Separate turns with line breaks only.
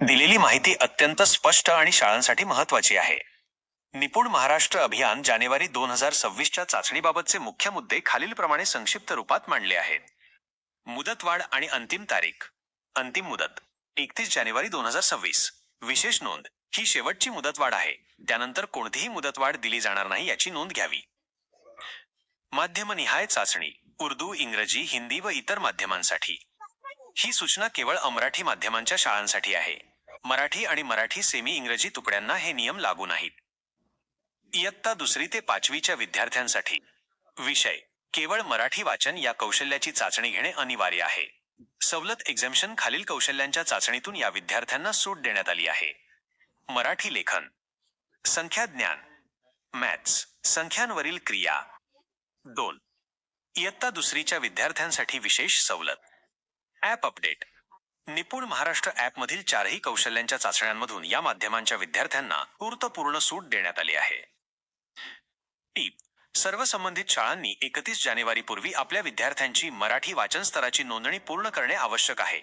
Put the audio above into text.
दिलेली माहिती अत्यंत स्पष्ट आणि शाळांसाठी महत्वाची आहे. निपुण महाराष्ट्र अभियान जानेवारी 2026च्या चाचणीबाबतचे मुख्य मुद्दे खालीलप्रमाणे संक्षिप्त रूपात मांडले आहेत. मुदतवाढ आणि अंतिम तारीख. अंतिम मुदत 31 जानेवारी 2026. विशेष नोंद. ही शेवटची मुदतवाढ आहे. त्यानंतर कोणतीही मुदतवाढ दिली जाणार नाही याची नोंद घ्यावी. माध्यमनिहाय चाचणी. उर्दू, इंग्रजी, हिंदी व इतर माध्यमांसाठी. ही सूचना केवळ अमराठी माध्यमांच्या शाळांसाठी आहे. मराठी आणि मराठी सेमी इंग्रजी तुकड्यांना हे नियम लागू नाहीत. इयत्ता 2री ते 5वीच्या विद्यार्थ्यांसाठी. विषय. केवळ मराठी वाचन या कौशल्याची चाचणी घेणे अनिवार्य आहे. सवलत एक्झम्पशन खालील कौशल्यांच्या चाचणीतून या विद्यार्थ्यांना सूट देण्यात आली आहे. मराठी लेखन, संख्या ज्ञान, मॅथ्स, संख्यांवरील क्रिया. 2. इयत्ता 2रीच्या विद्यार्थ्यांसाठी विशेष सवलत. App update. निपुण महाराष्ट्र ॲपमधील 4ही कौशल्यांच्या चाचण्यांमधून या माध्यमांच्या विद्यार्थ्यांना पूर्ण सूट देण्यात आली आहे. टीप. सर्व संबंधित शाळांनी 31 जानेवारीपूर्वी आपल्या विद्यार्थ्यांची मराठी वाचन स्तराची नोंदणी पूर्ण करणे आवश्यक आहे.